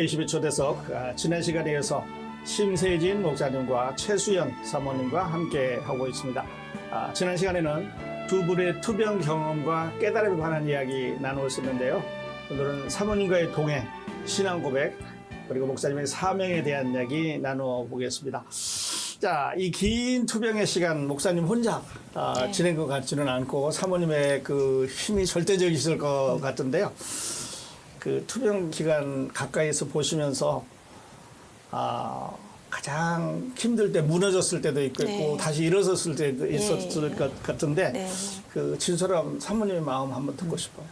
K12 초대석 지난 시간에 이어서 심세진 목사님과 최수연 사모님과 함께 하고 있습니다. 지난 시간에는 두 분의 투병 경험과 깨달음에 관한 이야기 나누었었는데요. 오늘은 사모님과의 동행, 신앙 고백, 그리고 목사님의 사명에 대한 이야기 나누어 보겠습니다. 자, 이 긴 투병의 시간 목사님 혼자 지낸 것 같지는 않고 사모님의 그 힘이 절대적이실 것 같은데요. 그 투병 기간 가까이서 보시면서 가장 힘들 때 무너졌을 때도 있고 네. 다시 일어섰을 때도 있었을 네. 것 같은데 네. 그 진솔한 사모님의 마음 한번 듣고 싶어요.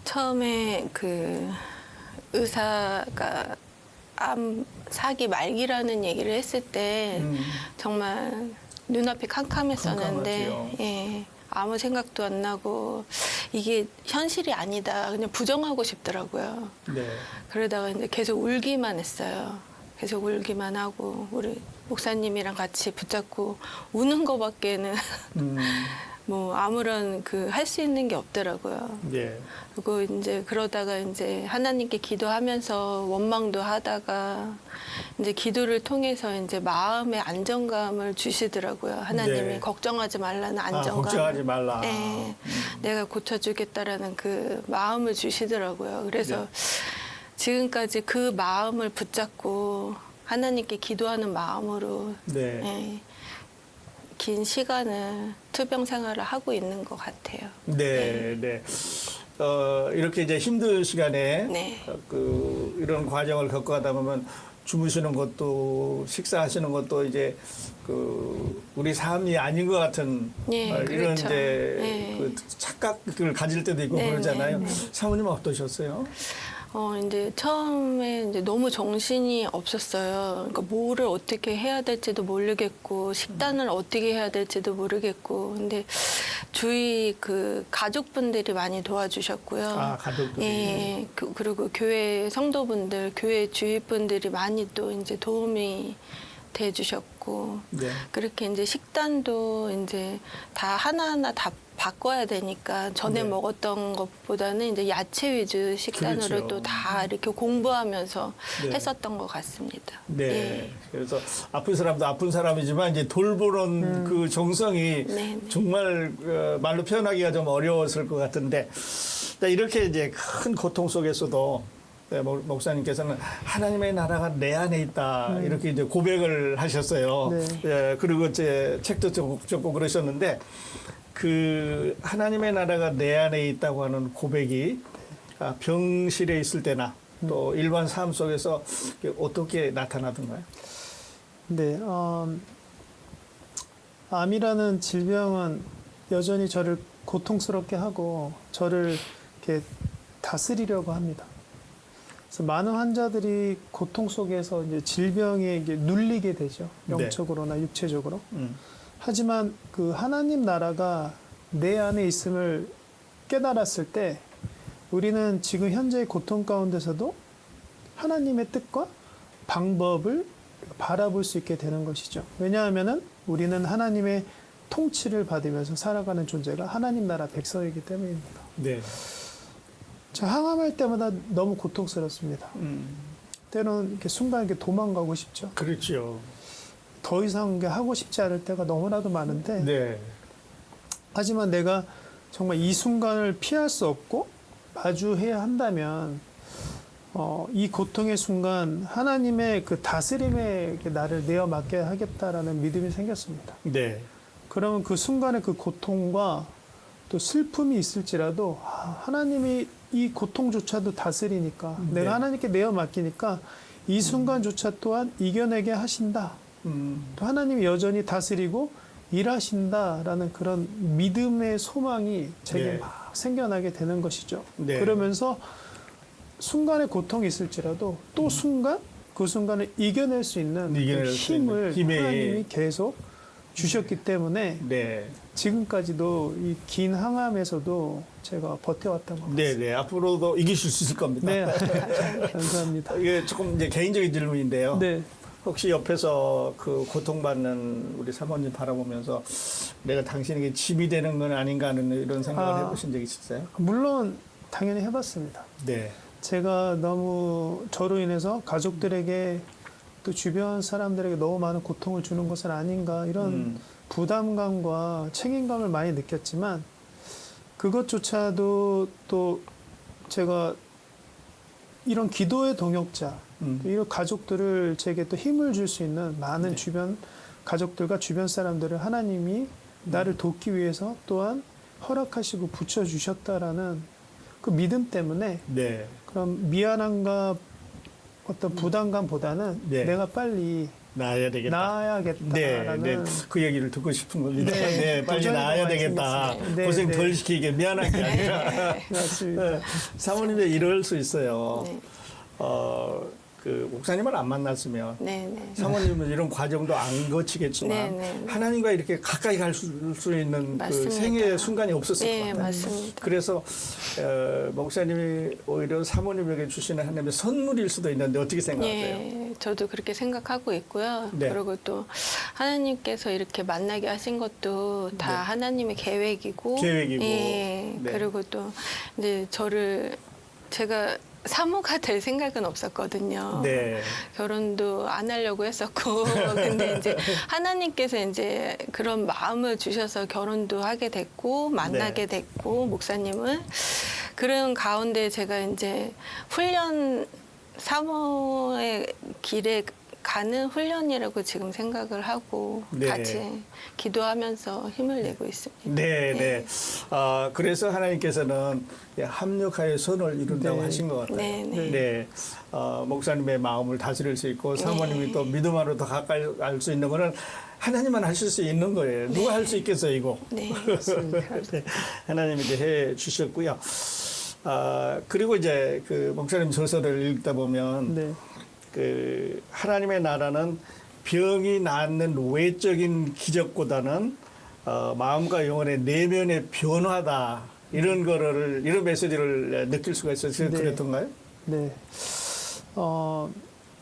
처음에 그 의사가 암 사기 말기라는 얘기를 했을 때 정말 눈앞이 캄캄했었는데 캄캄하지요. 예, 아무 생각도 안 나고 이게 현실이 아니다 그냥 부정하고 싶더라고요. 네. 그러다가 이제 계속 울기만 했어요. 계속 울기만 하고 우리 목사님이랑 같이 붙잡고 우는 거밖에는 뭐 아무런 그 할 수 있는 게 없더라고요. 네. 그리고 이제 그러다가 이제 하나님께 기도하면서 원망도 하다가 이제 기도를 통해서 이제 마음의 안정감을 주시더라고요. 하나님이 네. 걱정하지 말라는 안정감. 걱정하지 말라. 네. 내가 고쳐주겠다라는 그 마음을 주시더라고요. 그래서 네. 지금까지 그 마음을 붙잡고 하나님께 기도하는 마음으로 네. 네, 긴 시간을 투병 생활을 하고 있는 것 같아요. 네, 네. 이렇게 이제 힘든 시간에 네. 이런 과정을 겪어가다 보면 주무시는 것도 식사하시는 것도 이제 우리 삶이 아닌 것 같은 네, 이런 그렇죠. 이제 네. 그 착각을 가질 때도 있고 네, 그러잖아요. 네, 사모님은 어떠셨어요? 이제 처음에 이제 너무 정신이 없었어요. 그러니까 뭐를 어떻게 해야 될지도 모르겠고, 식단을 어떻게 해야 될지도 모르겠고, 근데 주위 그 가족분들이 많이 도와주셨고요. 가족들이. 예, 그리고 교회 성도분들, 교회 주위 분들이 많이 또 이제 도움이 돼주셨고, 네. 그렇게 이제 식단도 이제 다 하나하나 다 바꿔야 되니까 전에 네. 먹었던 것보다는 이제 야채 위주 식단으로 그렇죠. 또 다 이렇게 공부하면서 네. 했었던 것 같습니다. 네. 예. 그래서 아픈 사람도 아픈 사람이지만 이제 돌보는 그 정성이 네. 정말 말로 표현하기가 좀 어려웠을 것 같은데 이렇게 이제 큰 고통 속에서도 목사님께서는 하나님의 나라가 내 안에 있다 이렇게 이제 고백을 하셨어요. 네. 예, 그리고 이제 책도 적고 그러셨는데 그 하나님의 나라가 내 안에 있다고 하는 고백이 병실에 있을 때나 또 일반 삶 속에서 어떻게 나타나던가요? 네, 암이라는 질병은 여전히 저를 고통스럽게 하고 저를 이렇게 다스리려고 합니다. 그래서 많은 환자들이 고통 속에서 이제 질병에 이게 눌리게 되죠. 영적으로나 육체적으로. 하지만 그 하나님 나라가 내 안에 있음을 깨달았을 때 우리는 지금 현재의 고통 가운데서도 하나님의 뜻과 방법을 바라볼 수 있게 되는 것이죠. 왜냐하면은 우리는 하나님의 통치를 받으면서 살아가는 존재가 하나님 나라 백성이기 때문입니다. 네. 저 항암할 때마다 너무 고통스럽습니다. 때로는 이렇게 순간 이렇게 도망가고 싶죠. 그렇죠. 더 이상 이게 하고 싶지 않을 때가 너무나도 많은데 네. 하지만 내가 정말 이 순간을 피할 수 없고 마주해야 한다면 이 고통의 순간 하나님의 그 다스림에 나를 내어 맡겨야 하겠다라는 믿음이 생겼습니다. 네. 그러면 그 순간의 그 고통과 또 슬픔이 있을지라도 하나님이 이 고통조차도 다스리니까 네. 내가 하나님께 내어 맡기니까 이 순간조차 또한 이겨내게 하신다. 또 하나님이 여전히 다스리고 일하신다라는 그런 믿음의 소망이 제게 네. 막 생겨나게 되는 것이죠. 네. 그러면서 순간의 고통이 있을지라도 또 순간 그 순간을 이겨낼 수 있는 이겨낼 그 수 있는 힘을 힘의- 하나님이 계속 주셨기 때문에 네. 지금까지도 이 긴 항암에서도 제가 버텨왔던 것 같습니다. 네, 네. 앞으로도 이기실 수 있을 겁니다. 네, 감사합니다. 이게 조금 이제 개인적인 질문인데요. 네, 혹시 옆에서 그 고통받는 우리 사모님 바라보면서 내가 당신에게 짐이 되는 건 아닌가 하는 이런 생각을 해보신 적 있으세요? 물론 당연히 해봤습니다. 네. 제가 너무 저로 인해서 가족들에게 또 주변 사람들에게 너무 많은 고통을 주는 것은 아닌가 이런 부담감과 책임감을 많이 느꼈지만 그것조차도 또 제가 이런 기도의 동역자 이런 가족들을 제게 또 힘을 줄 수 있는 많은 네. 주변 가족들과 주변 사람들을 하나님이 나를 돕기 위해서 또한 허락하시고 붙여주셨다라는 그 믿음 때문에 네. 그럼 미안함과 어떤 부담감보다는 네. 내가 빨리 나아야 되겠다. 나아야겠다라는 네, 네. 그 얘기를 듣고 싶은 겁니다. 네. 네, 빨리 도전의 나아야 말씀이 되겠다. 있습니다. 네, 고생 네. 덜 시키게 미안한 게 아니라. 맞습니다. 네, 사모님이 이럴 수 있어요. 네. 그 목사님을 안 만났으면 네, 네. 사모님은 이런 과정도 안 거치겠지만 네, 네. 하나님과 이렇게 가까이 갈 수 있는 그 맞습니다. 생애의 순간이 없었을 것 네, 같아요. 맞습니다. 그래서 목사님이 오히려 사모님에게 주시는 하나님의 선물일 수도 있는데 어떻게 생각하세요? 예, 저도 그렇게 생각하고 있고요. 네. 그리고 또 하나님께서 이렇게 만나게 하신 것도 다 네. 하나님의 계획이고, 계획이고. 예, 네. 그리고 또 이제 제가 사모가 될 생각은 없었거든요. 네. 결혼도 안 하려고 했었고, 근데 이제 하나님께서 이제 그런 마음을 주셔서 결혼도 하게 됐고, 만나게 됐고, 목사님을. 그런 가운데 제가 이제 사모의 길에 가는 훈련이라고 지금 생각을 하고 네. 같이 기도하면서 힘을 내고 있습니다. 네, 네. 그래서 하나님께서는 합력하여 선을 이룬다고 네. 하신 것 같아요. 네, 네. 네. 목사님의 마음을 다스릴 수 있고 사모님이 네. 또 믿음 안으로 더 가까이 갈 수 있는 거는 하나님만 하실 수 있는 거예요. 누가 할 수 있겠어요, 이거? 네. 네, 하나님이 이제 해 주셨고요. 그리고 이제 그 목사님 저서를 읽다 보면 네. 그 하나님의 나라는 병이 낫는 외적인 기적보다는 마음과 영혼의 내면의 변화다 이런 이런 메시지를 느낄 수가 있어요. 네. 그랬던가요? 네.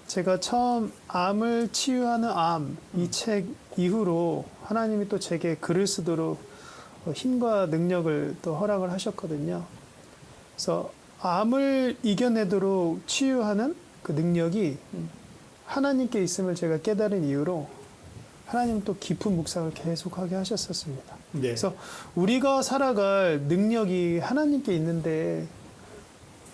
제가 처음 암을 치유하는 이 책 이후로 하나님이 또 제게 글을 쓰도록 힘과 능력을 또 허락을 하셨거든요. 그래서 암을 이겨내도록 치유하는 그 능력이 하나님께 있음을 제가 깨달은 이유로 하나님 또 깊은 묵상을 계속하게 하셨었습니다. 네. 그래서 우리가 살아갈 능력이 하나님께 있는데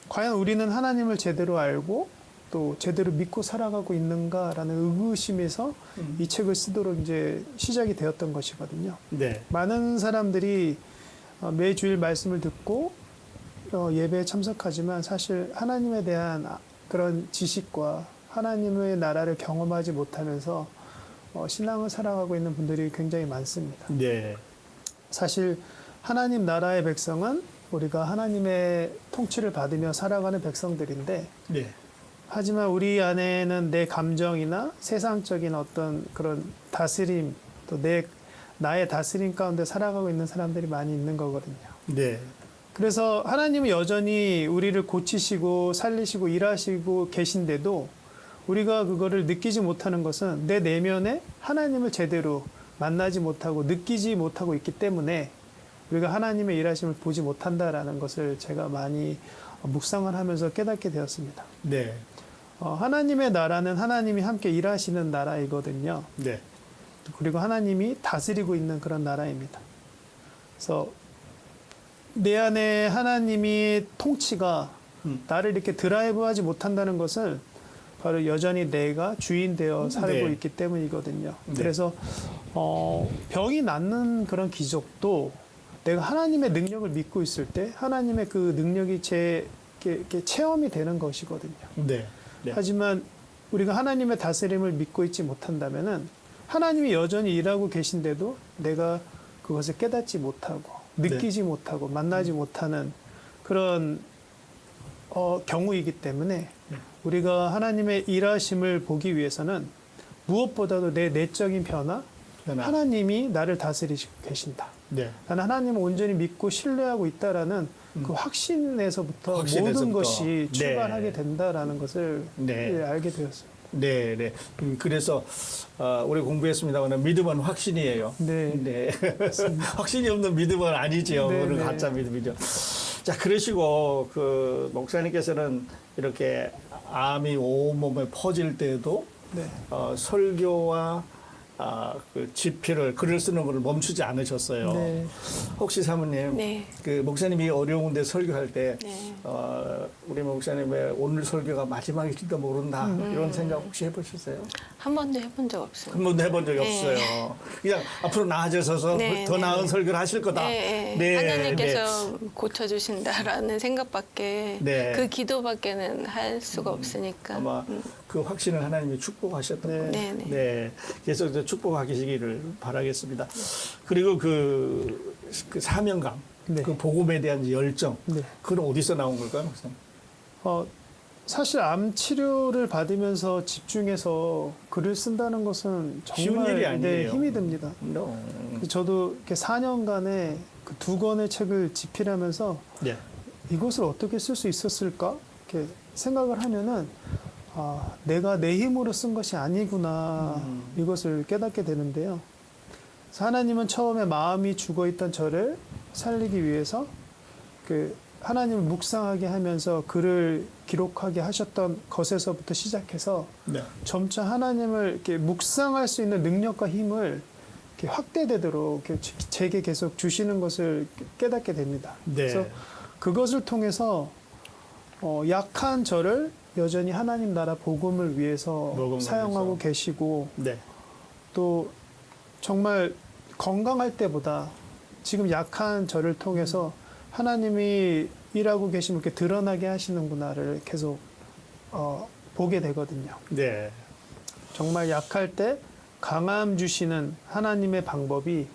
과연 우리는 하나님을 제대로 알고 또 제대로 믿고 살아가고 있는가라는 의구심에서 이 책을 쓰도록 이제 시작이 되었던 것이거든요. 네. 많은 사람들이 매주일 말씀을 듣고 예배에 참석하지만 사실 하나님에 대한 그런 지식과 하나님의 나라를 경험하지 못하면서 신앙을 살아가고 있는 분들이 굉장히 많습니다. 네. 사실 하나님 나라의 백성은 우리가 하나님의 통치를 받으며 살아가는 백성들인데 네. 하지만 우리 안에는 내 감정이나 세상적인 어떤 그런 다스림 또 나의 다스림 가운데 살아가고 있는 사람들이 많이 있는 거거든요. 네. 그래서 하나님은 여전히 우리를 고치시고 살리시고 일하시고 계신데도 우리가 그거를 느끼지 못하는 것은 내 내면에 하나님을 제대로 만나지 못하고 느끼지 못하고 있기 때문에 우리가 하나님의 일하심을 보지 못한다라는 것을 제가 많이 묵상을 하면서 깨닫게 되었습니다. 네. 하나님의 나라는 하나님이 함께 일하시는 나라이거든요. 네. 그리고 하나님이 다스리고 있는 그런 나라입니다. 그래서 내 안에 하나님이 통치가 나를 이렇게 드라이브하지 못한다는 것을 바로 여전히 내가 주인 되어 살고 네. 있기 때문이거든요. 네. 그래서 병이 낫는 그런 기적도 내가 하나님의 능력을 믿고 있을 때 하나님의 그 능력이 이렇게 체험이 되는 것이거든요. 네. 네. 하지만 우리가 하나님의 다스림을 믿고 있지 못한다면은 하나님이 여전히 일하고 계신데도 내가 그것을 깨닫지 못하고 느끼지 못하고 만나지 못하는 그런 경우이기 때문에 우리가 하나님의 일하심을 보기 위해서는 무엇보다도 내 내적인 변화, 하나님이 나를 다스리시고 계신다. 네. 나는 하나님을 온전히 믿고 신뢰하고 있다라는 그 확신에서부터 확신에서부터. 모든 것이 네. 출발하게 된다라는 것을 네. 알게 되었습니다. 네, 네. 그래서 우리 공부했습니다만 믿음은 확신이에요. 네. 네. 확신이 없는 믿음은 아니죠. 네, 그건 네. 가짜 믿음이죠. 자, 그러시고 그 목사님께서는 이렇게 암이 온몸에 퍼질 때도 네. 설교와 그 집필을 글을 쓰는 것을 멈추지 않으셨어요. 네. 혹시 사모님, 네. 그 목사님이 어려운데 설교할 때 네. 우리 목사님의 오늘 설교가 마지막일지도 모른다 이런 생각 혹시 해보셨어요? 한 번도 해본 적 없습니다. 한 번도 해본 적이 네. 없어요. 그냥 앞으로 나아져서 네, 더 네, 나은 네. 설교를 하실 거다. 하나님께서 고쳐주신다라는 생각밖에 네. 그 기도밖에는 할 수가 없으니까. 아마 그 확신을 하나님이 축복하셨던 네. 거예요. 네, 네. 네, 계속 이제 축복하시기를 바라겠습니다. 그리고 그 사명감, 네. 그 복음에 대한 열정, 네. 그건 어디서 나온 걸까요, 목사님? 사실 암 치료를 받으면서 집중해서 글을 쓴다는 것은 쉬운 정말 일이 아니에요. 힘이 듭니다. 저도 이렇게 4년간에 그 2권의 책을 집필하면서 네. 이것을 어떻게 쓸 수 있었을까? 이렇게 생각을 하면은 내가 내 힘으로 쓴 것이 아니구나 이것을 깨닫게 되는데요. 그래서 하나님은 처음에 마음이 죽어있던 저를 살리기 위해서 그 하나님을 묵상하게 하면서 글을 기록하게 하셨던 것에서부터 시작해서 네. 점차 하나님을 이렇게 묵상할 수 있는 능력과 힘을 이렇게 확대되도록 이렇게 제게 계속 주시는 것을 깨닫게 됩니다. 네. 그래서 그것을 통해서 약한 저를 여전히 하나님 나라 복음을 위해서 복음을 사용하고 위해서. 계시고 네. 또 정말 건강할 때보다 지금 약한 저를 통해서 하나님이 일하고 계시면 이렇게 드러나게 하시는구나를 계속 보게 되거든요. 네. 정말 약할 때 강함 주시는 하나님의 방법이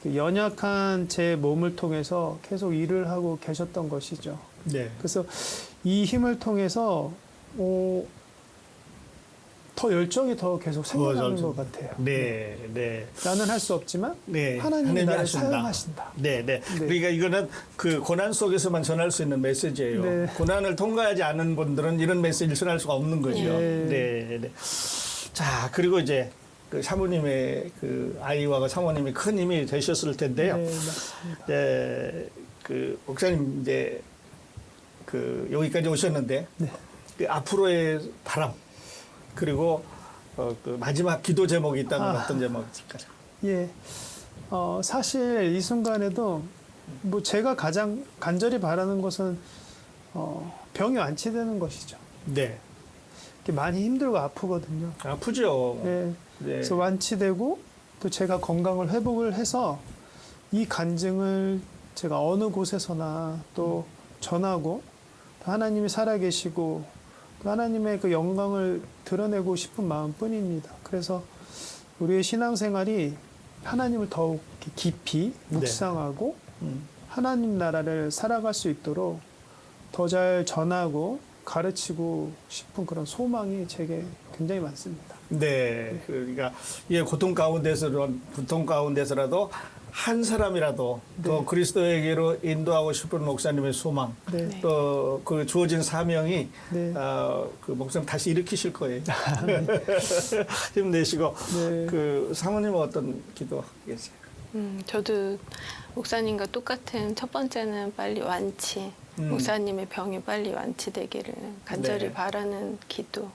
그 연약한 제 몸을 통해서 계속 일을 하고 계셨던 것이죠. 네. 그래서 이 힘을 통해서 더 열정이 더 계속 생겨나는 것 같아요. 네. 네. 나는 할 수 없지만 네. 하나님이 나를 하신다. 사용하신다. 네, 네. 그러니까 이거는 그 고난 속에서만 전할 수 있는 메시지예요. 네. 고난을 통과하지 않은 분들은 이런 메시지를 전할 수가 없는 거죠. 네. 네, 네. 자, 그리고 이제 그 사모님의 그 아이와 그 사모님이 큰 힘이 되셨을 텐데요. 네, 맞습니다. 네, 그 목사님 이제 그 여기까지 오셨는데 네. 그 앞으로의 바람 그리고 그 마지막 기도 제목이 있다면 어떤 제목이 있을까요? 예. 사실 이 순간에도 뭐 제가 가장 간절히 바라는 것은 병이 완치되는 것이죠. 네, 이렇게 많이 힘들고 아프거든요. 아프죠. 예. 네. 그래서 완치되고 또 제가 건강을 회복을 해서 이 간증을 제가 어느 곳에서나 또 전하고 또 하나님이 살아계시고 또 하나님의 그 영광을 드러내고 싶은 마음뿐입니다. 그래서 우리의 신앙생활이 하나님을 더욱 깊이 묵상하고 하나님 나라를 살아갈 수 있도록 더 잘 전하고 가르치고 싶은 그런 소망이 제게 굉장히 많습니다. 네, 그러니까 이 고통 가운데서라도 한 사람이라도 더 그리스도에게로 인도하고 싶은 목사님의 소망, 네. 또 그 주어진 사명이 네. 그 목사님 다시 일으키실 거예요. 힘내시고 네. 그 사모님은 어떤 기도하고 계세요? 저도 목사님과 똑같은 첫 번째는 빨리 완치. 목사님의 병이 빨리 완치되기를 간절히 네. 바라는 기도.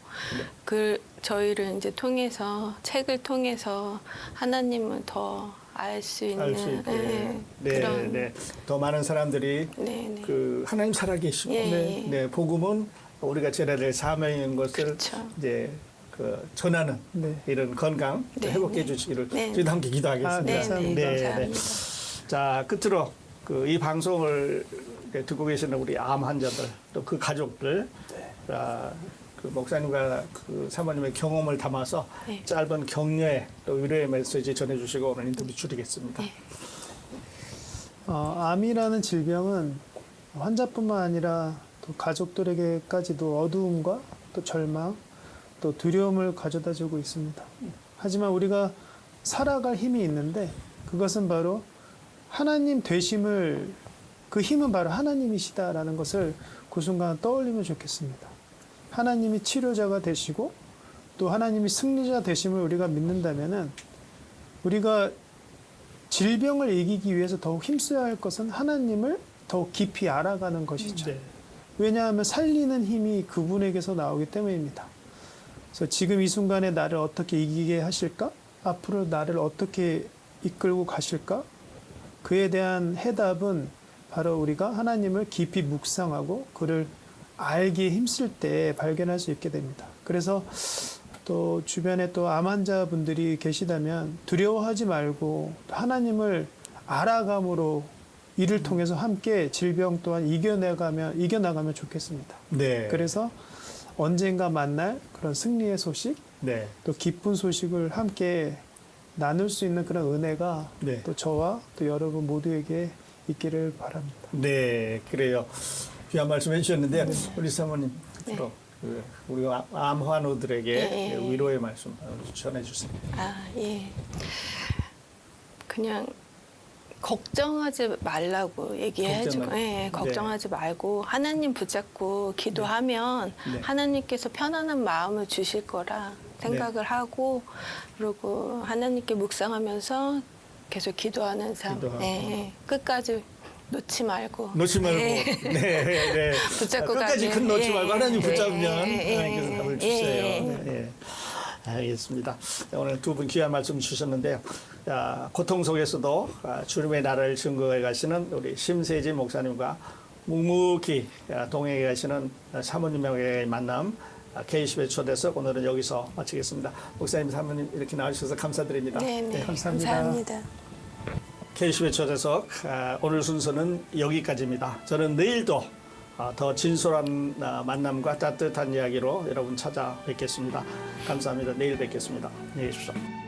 그 저희를 이제 통해서 책을 통해서 하나님을 더 알 수 있는 알 수 있게. 네, 그런 네. 더 많은 사람들이 네, 네. 그 하나님 살아계시고, 예, 네. 네, 복음은 우리가 전해야 될 사명인 것을 그렇죠. 이제 그 전하는 네. 이런 건강 네, 회복해 네. 주시기를 네, 저희도 함께 기도하겠습니다. 네, 감사합니다. 감사합니다. 자, 끝으로 그 이 방송을 듣고 계시는 우리 암 환자들 또 그 가족들, 그 목사님과 그 사모님의 경험을 담아서 네. 짧은 격려의 또 위로의 메시지 전해주시고 오늘 인터뷰 줄이겠습니다. 네. 암이라는 질병은 환자뿐만 아니라 또 가족들에게까지도 어두움과 또 절망, 또 두려움을 가져다 주고 있습니다. 하지만 우리가 살아갈 힘이 있는데 그것은 바로 하나님 되심을, 그 힘은 바로 하나님이시다라는 것을 그 순간 떠올리면 좋겠습니다. 하나님이 치료자가 되시고 또 하나님이 승리자 되심을 우리가 믿는다면은 우리가 질병을 이기기 위해서 더욱 힘써야 할 것은 하나님을 더 깊이 알아가는 것이죠. 네. 왜냐하면 살리는 힘이 그분에게서 나오기 때문입니다. 그래서 지금 이 순간에 나를 어떻게 이기게 하실까? 앞으로 나를 어떻게 이끌고 가실까? 그에 대한 해답은 바로 우리가 하나님을 깊이 묵상하고 그를 알기에 힘쓸 때 발견할 수 있게 됩니다. 그래서 또 주변에 또 암 환자분들이 계시다면 두려워하지 말고 하나님을 알아감으로 이를 통해서 함께 질병 또한 이겨나가면 좋겠습니다. 네. 그래서 언젠가 만날 그런 승리의 소식, 네. 또 기쁜 소식을 함께 나눌 수 있는 그런 은혜가 네. 또 저와 또 여러분 모두에게 있기를 바랍니다. 네, 그래요. 귀한 말씀 해주셨는데 우리 사모님 끝으로 우리 암 환우들에게 네. 위로의 말씀 전해주세요. 예. 그냥 걱정하지 말라고 얘기해주고, 걱정하지 말고 하나님 붙잡고 기도하면 네. 하나님께서 편안한 마음을 주실 거라 생각을 하고, 그리고 하나님께 묵상하면서 계속 기도하는 삶, 기도하고. 끝까지 놓지 말고. 놓지 말고, 네. 붙잡고 끝까지 가길. 놓지 말고 하나님 예, 붙잡으면 예, 하나님께서 답을 주세요. 예. 네. 알겠습니다. 오늘 두 분 귀한 말씀 주셨는데요. 고통 속에서도 주님의 나라를 증거해 가시는 우리 심세진 목사님과 묵묵히 동행해 가시는 사모님의 만남 K10의 초대석 오늘은 여기서 마치겠습니다. 목사님, 사모님 이렇게 나와주셔서 감사드립니다. 네, 감사합니다. 감사합니다. K10의 초대석 오늘 순서는 여기까지입니다. 저는 내일도 더 진솔한 만남과 따뜻한 이야기로 여러분 찾아뵙겠습니다. 감사합니다. 내일 뵙겠습니다. 안녕히 계십시오.